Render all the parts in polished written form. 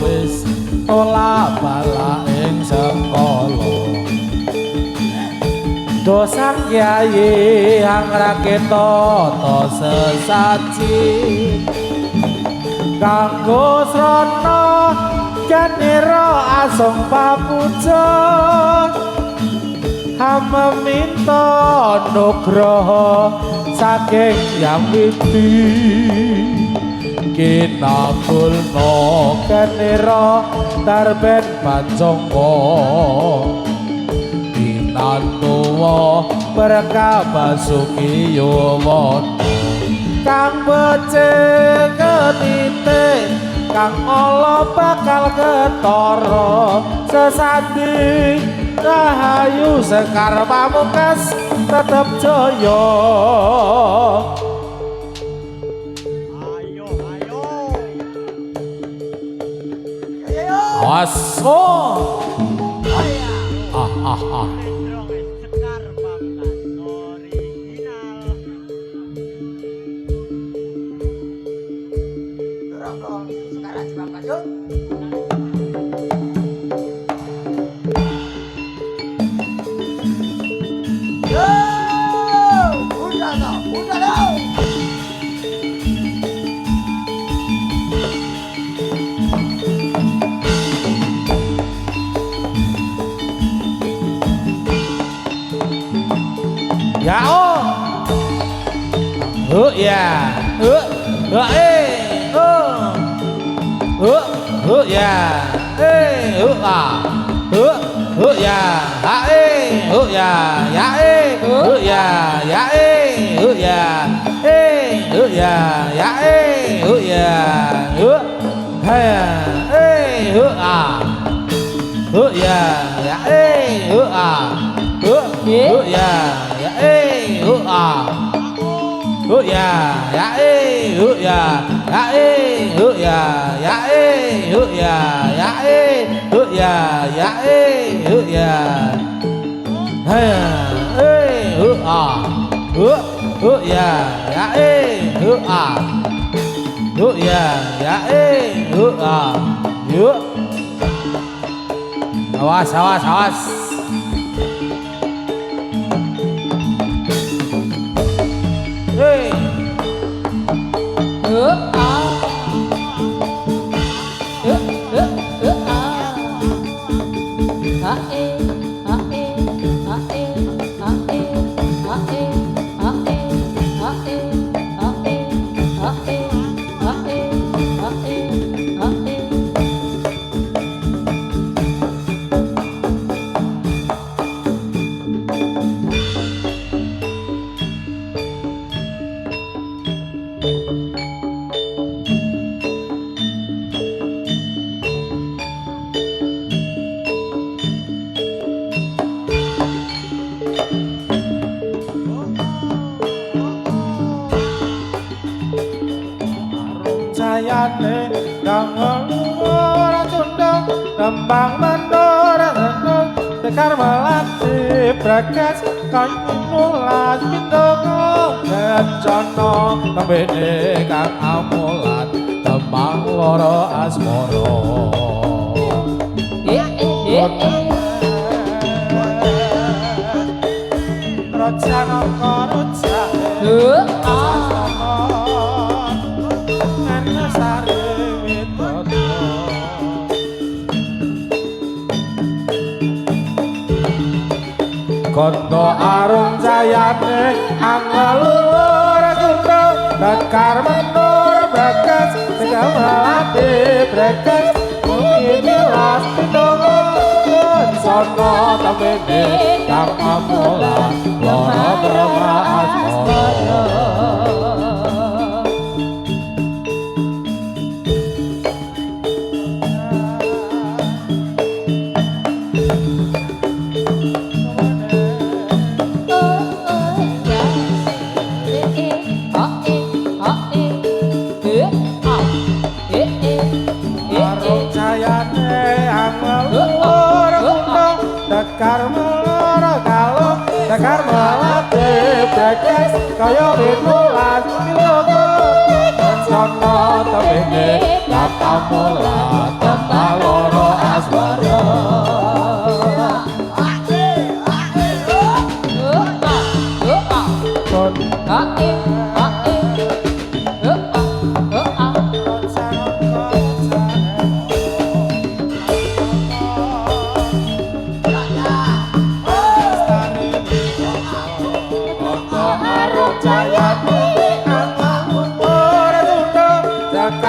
wis olah bala ing sekolo dosang kiai angraketa to sesaji kanggo srana janira asung papuja hamba minta nugraha saking Yang Widi kinabulna kanira tarben pancangga tinantuwa berkah basuki yawana kang becik ketite kang ala bakal ketara sesandi rahayu sekar pamungkas tetep jaya aso sekar pamungkas original dorong sekarang pamungkas yuk ya oh ya ya awas hey sayane kang ora condong tembang menora tenung tekar melati bragas kayu nulas pindoko kencana kembene kang amulat tembang loro asmara roja nangka roja kondo arum jayane angelur kundo dakar menur bagas segala melati bregas mungkin milas pindongo sono tambene kang amula loro brahma asmara Dakar melati bregas kaya pitulas pilogo sono tebene kata mulat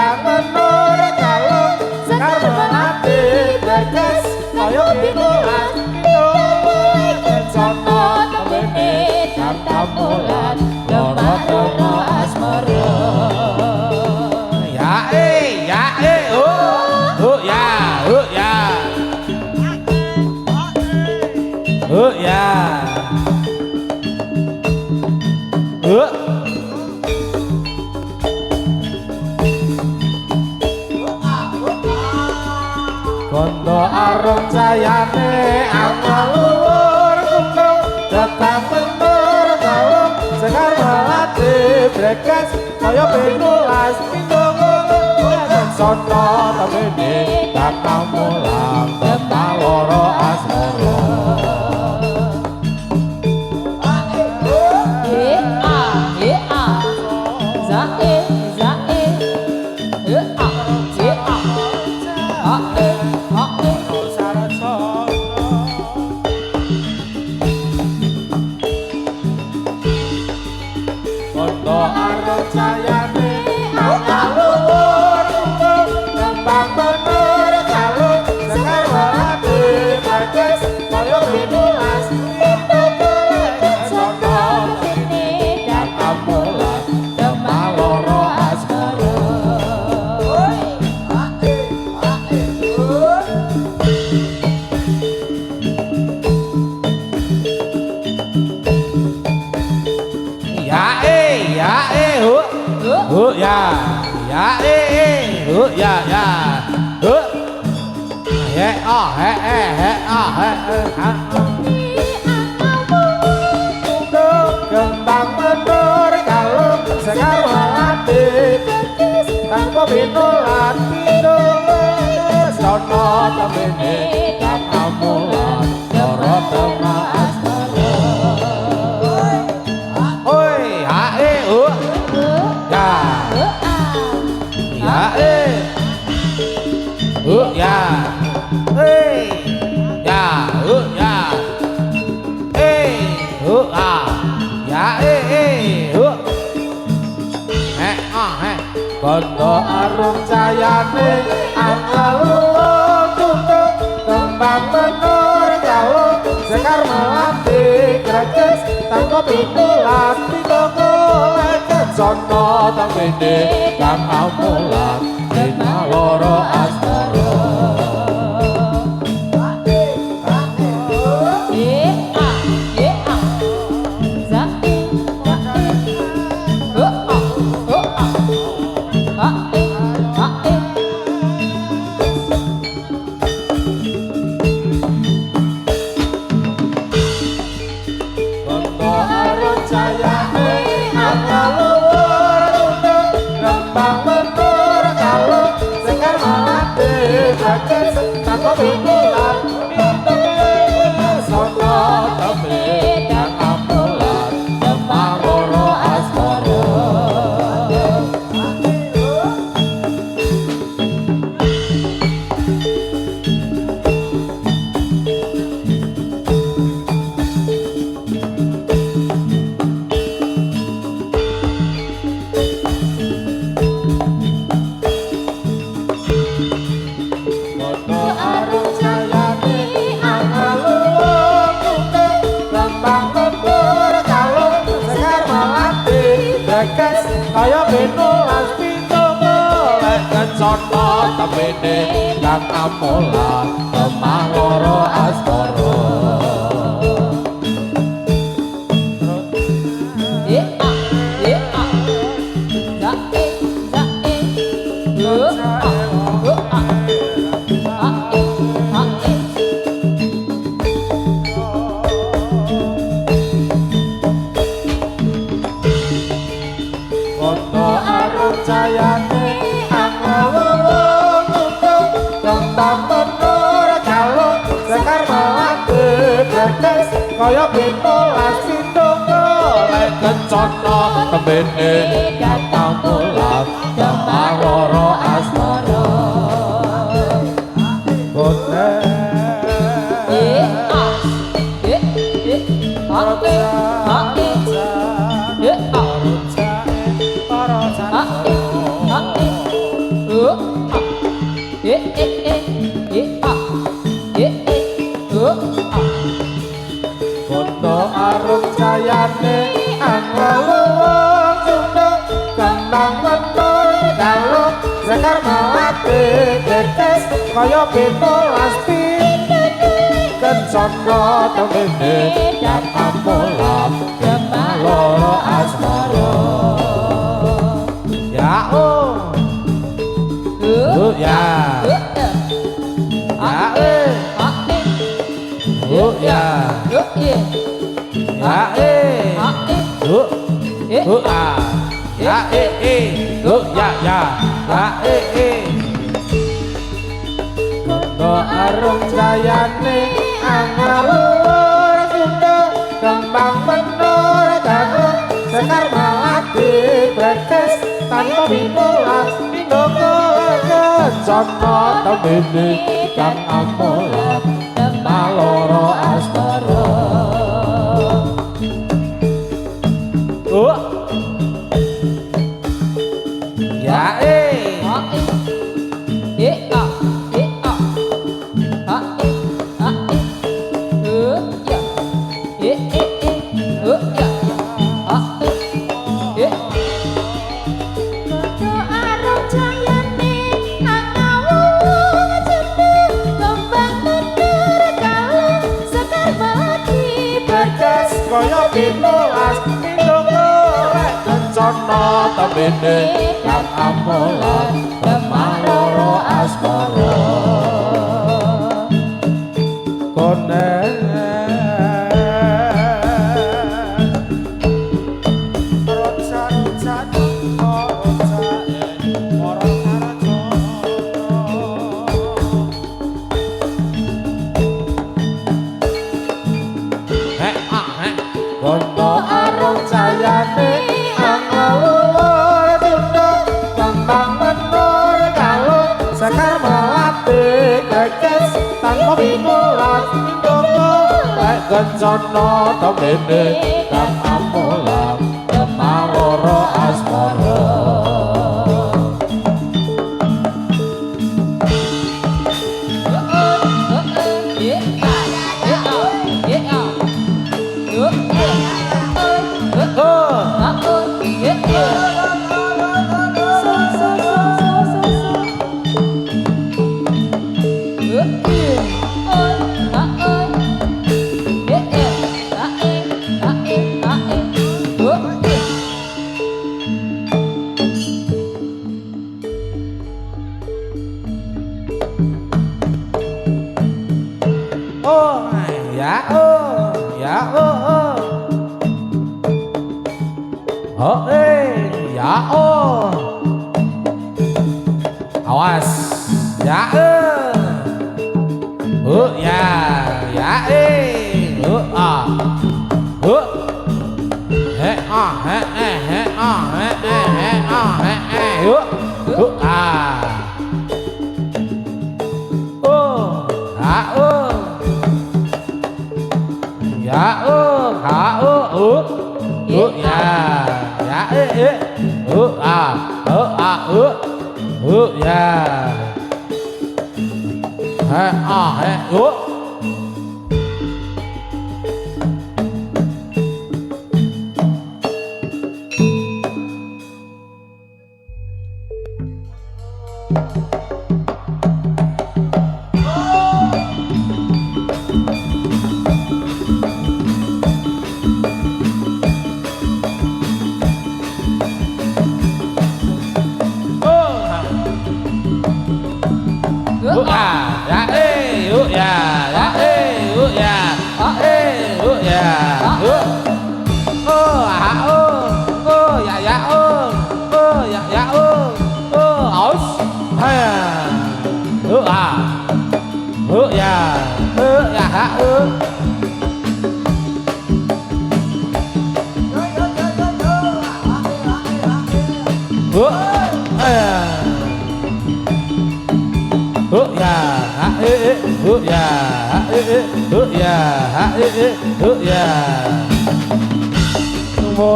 datang menur kalung sekar melati berkes kaya pitulas pitulas kencono temene tanpa mulat loro asmara ya ya kondo arum jayane amalur kumpul datang menur kalung sekar melati brekas kaya pinulas pindungan sono temene datang mulang tentang loro asmara kondo arum jayane amalur kumpul tembang menur kalung sekar melati brekas kaya pinulas pindungan sono temene datang mulang tentang loro asmara kembang menur kalung sekar melati tanpa pinulat pindungan sono temene datang mulang loro tembang asmara oi hae kondo arum jayane amalur tutuk kembang menur kalung sekar melati greges tanpa pinulas pindungan kencono temene kang amulat dina loro asmara kondo arum jayane amalur tutuk kembang menur kalung sekar melati greges tanpa pinulas pindungan sono temene kang amulat dina loro asmara kondo arum jayane amalur tutuk kembang menur kalung sekar melati greges kaya pinulas pindungan kencono temene kang amulat lemah loro asmara kondo arum jayane amalur tutuk kembang menur kalung sekar melati greges kaya pinulas pindungan kencono temene datang mulat tembang loro asmara Kondo arum jayane anglalu sunda kembang menur dalem sekar mawati tetes kaya pitulas kencana temene dan ampolam kemaloro asmara ya ya ya Kondo arum jayane anglaluhur sunda kembang menur dalem sekar mawati tetes tanpa pitulas indoko kencana temene kang ampolam maloro astara kaya pitulas indoko rek kencana temene kang ampolan kemaloro asmara konen Kondo arum jayane anglaluhur sunda kembang menur dalem sekar mawati tetes tanpa pitulas indoko rek kencana temene kang ampolam kemaloro asmara awas ya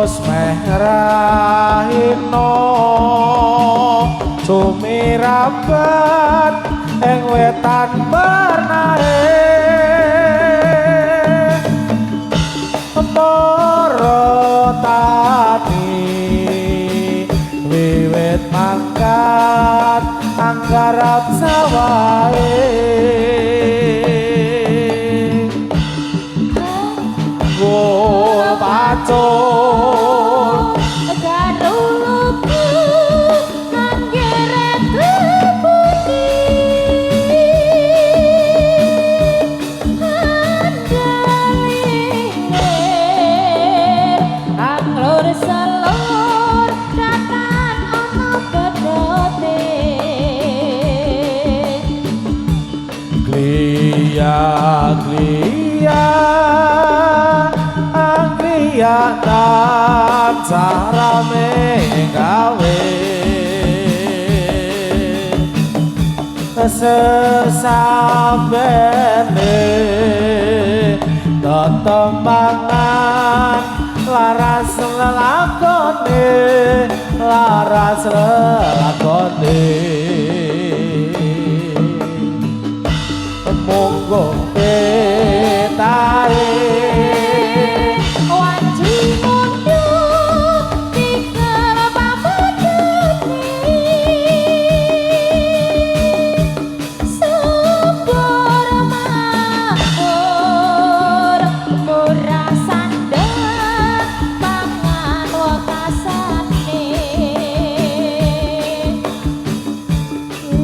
Wes meh rahino sumirabat ing wetan bernahe para tani wiwit mangkat anggarap sawahe gol pacul karo luku nang geret putih anglur selur datan ana pedote glia glia glia dan sarame gawe sesambene tetembangan laras lelakone laras lelakone monggo petahe wanci mundu tikel pamedeni subur makmur murah sandang pangan wakasane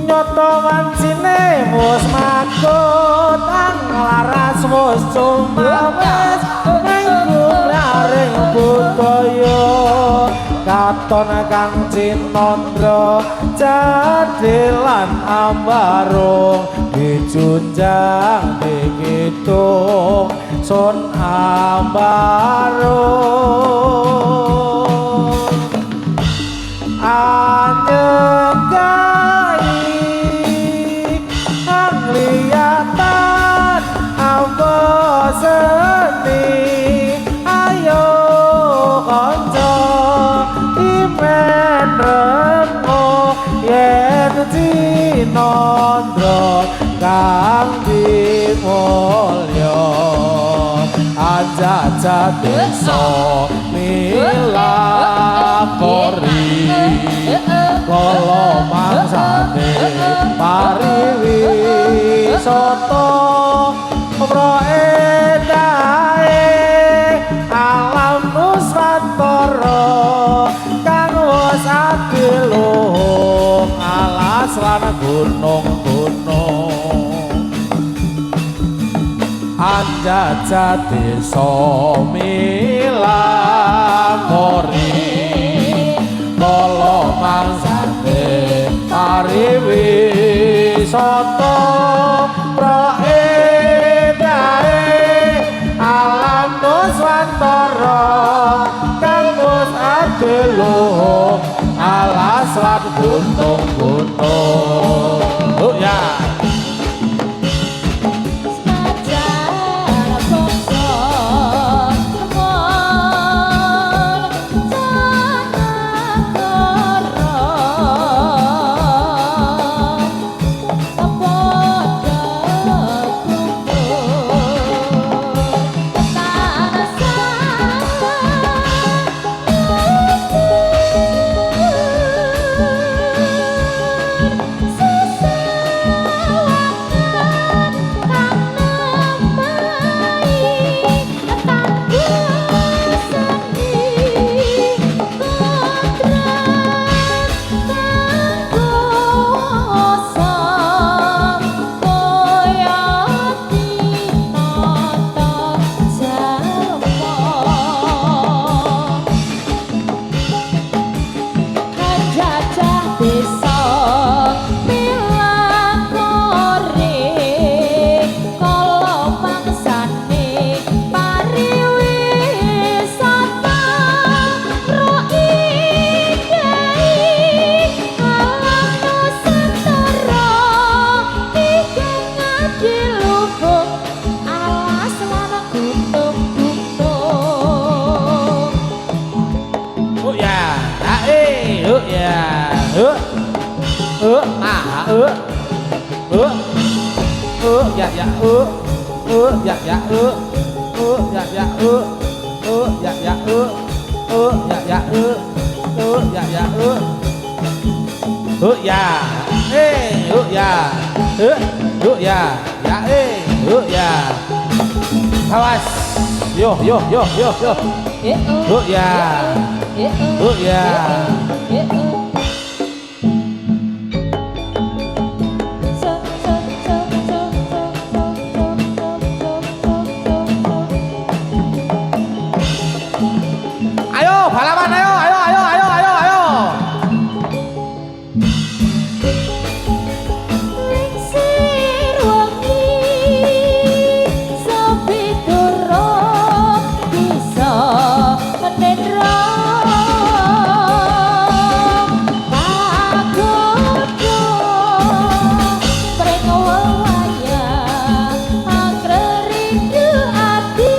nyoto wancine mus makut laras mus cumawes minggu laring budaya katon kang cinandra jadilan ambarung dijunjang dikitung sun ambarung anyegai angliatan ambo seni ayo kanca imen remo yen cinandra kang dimulya aja desa milakori kala mangsane pariwisata proedae alam nusantara kang wis adiluhung alas lan gunung-gunung anjajah desa milakori kala mangsane pariwisata proedae alam nusantara kang wis adiluhung alas lan gunung-gunung oh ya nah ya ya ya ya ya ya ya ya ya ya ya ya ya ya ya ya awas yo ya ya ayo balapan ayo Lingsir wengi sepi durung bisa menendra pagoda pring wewayah angger rindu ati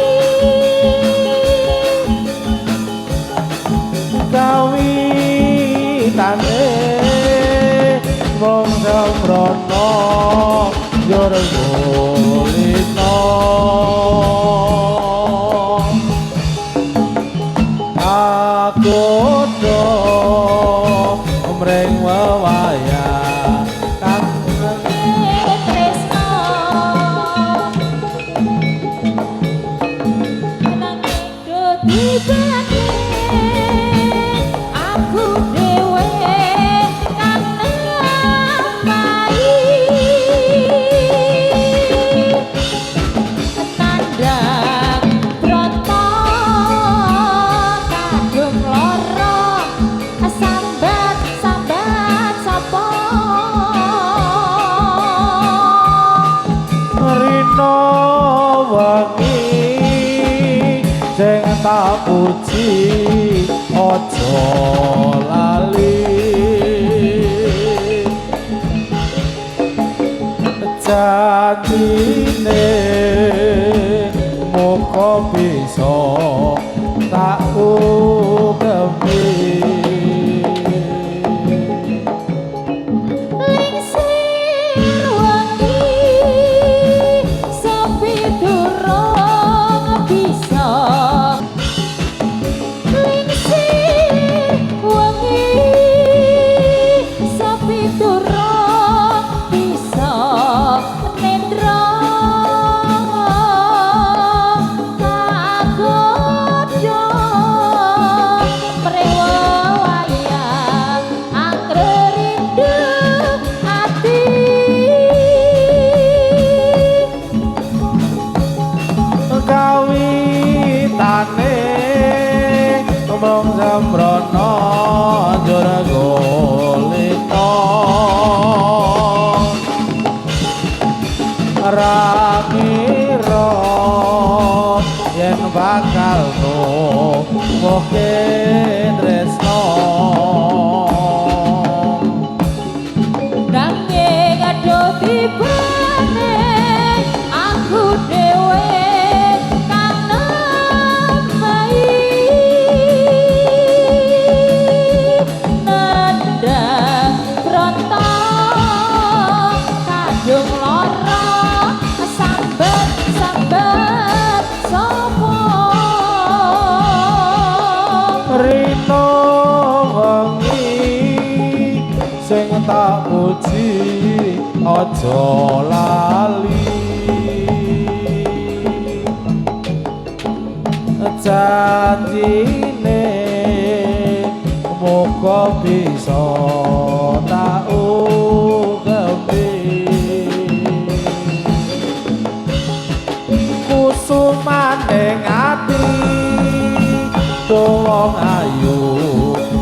kawitane wong sembrono yor golino agoda mring wewayah kang tresno nanging do tibane aku dhewe kang namahi tandang broto kadung lara sambat sapa rino wengi sing tak puji aja lali janjine muga bisa tak ugemi Lingsir wengi sepi durung bisa Lingsir wengi sepi durung bisa nendra kagoda mring wewayah angger rindu ati kawitane mung sembrono njur golino ra ngira yen bakal nuwuhke tresno nanging aduh tibane aku dhewe kang namahi nandang broto kadung lara sambat sapa rino wengi sing tak puji aja lali janjine muga bisa tak ugemi kusumaning ati wong ayu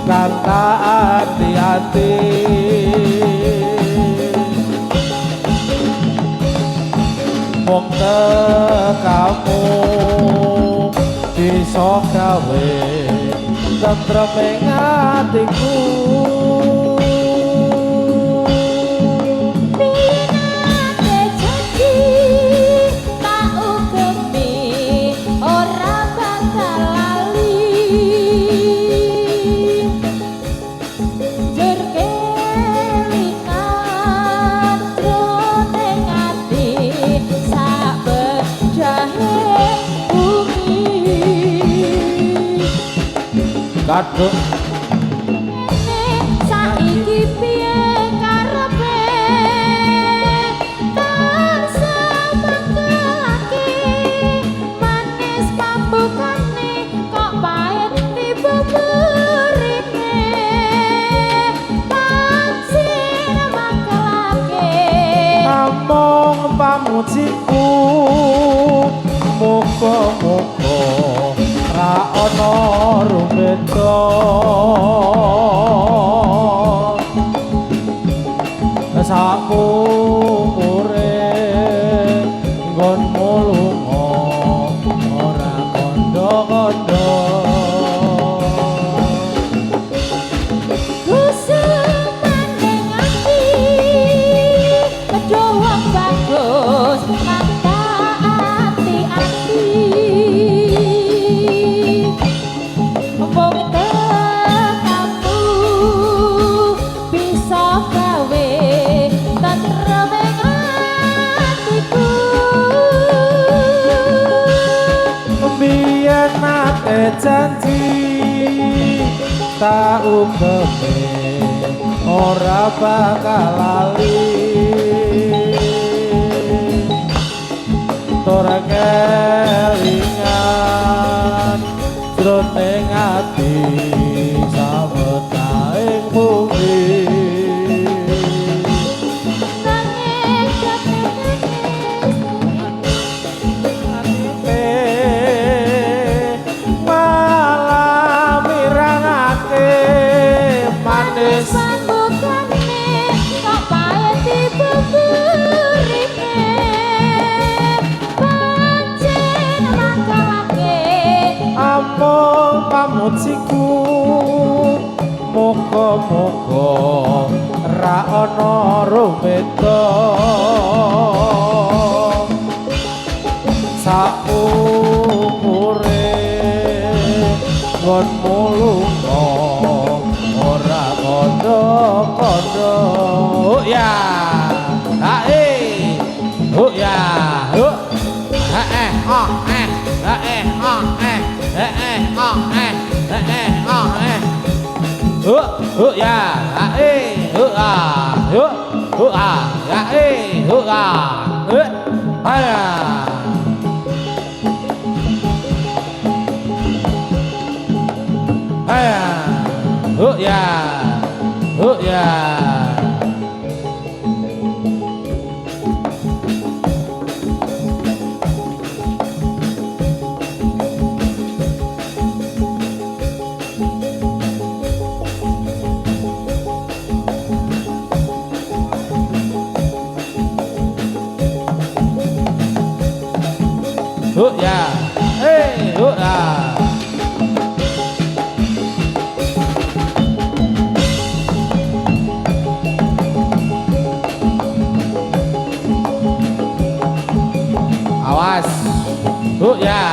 kang tak ati-ati wong kamu bisa gawe tentrem atiku pinate janji tak ugemi ora bakal lali jur kelingan aduh saiki piye karepe tansah mangkelake manis pambukane kok pahit tiba mrene tansih mangkelake namung pamujiku muga-muga ra ana rumeta sapumure nggonmu lunga ora kandha-kandha kusumandeng ati kedowang bagus mata ati-ati mung tekamu bisa gawe tentreming atiku biyen nate janji tak ugeme ora bakal lali ora kelingan jroning ati sawetaing bumi nanging malah mirangake manis pambukane kok pahit tiba mrene pancen mangkelake amung pamujiku muga-muga ra ana rumeta saumure nggonmu lunga ora kandha-kandha oh ya hae oh ya oh hae oh hae oh ya awas ya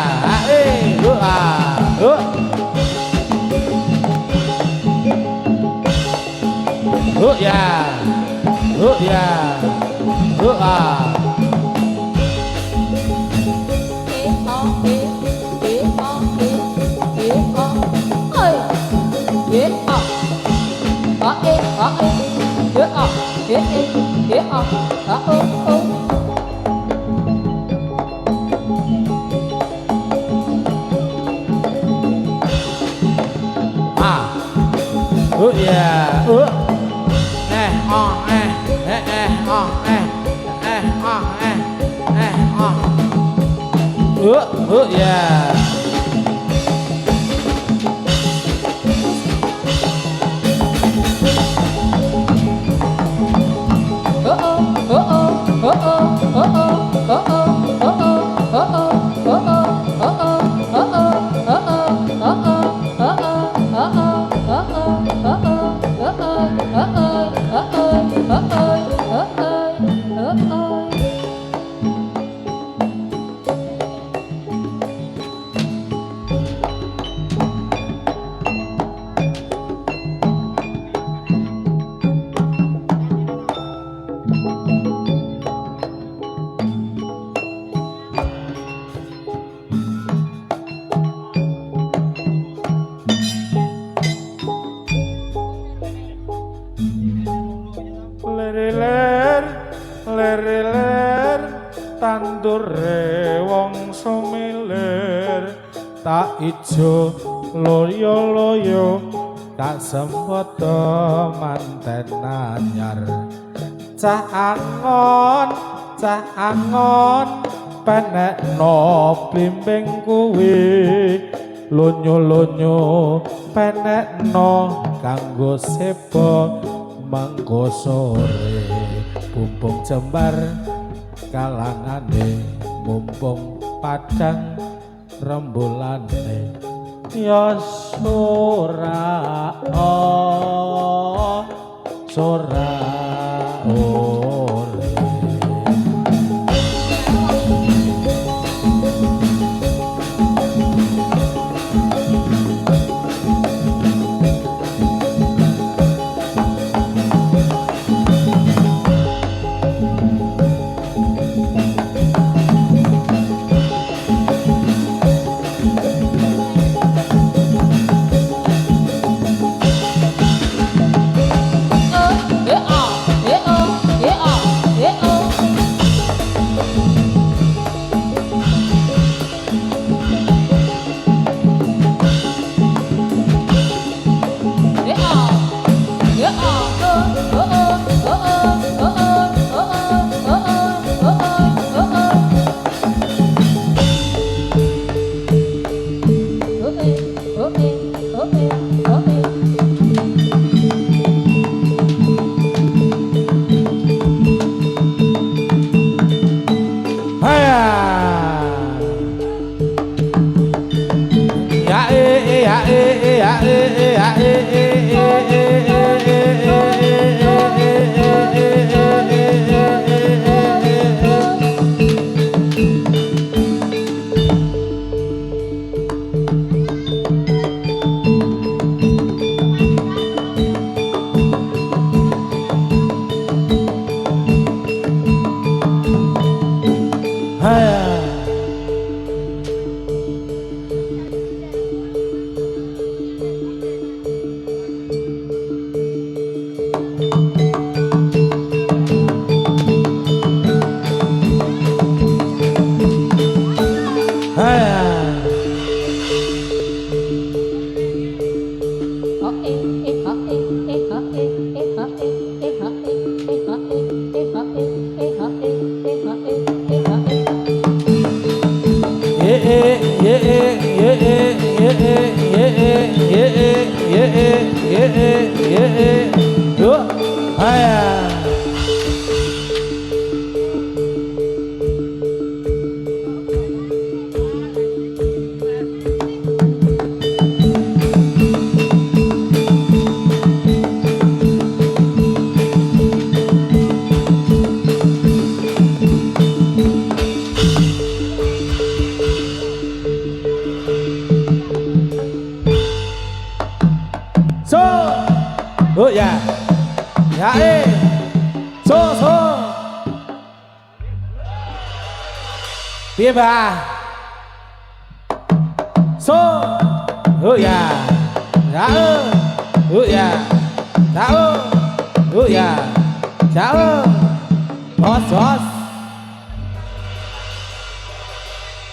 Ler ler tandure wong sumilir tak ijo loyo tak sempet manten anyar cah angon penekno blimbing kuwi lunyu penekno kanggo sepo mangko sore bumbung jembar kalangane mumpung padang rembulane ya sora ore Piye Mbah? So, ya. Ya. Ya. Ya. Ya. Jos.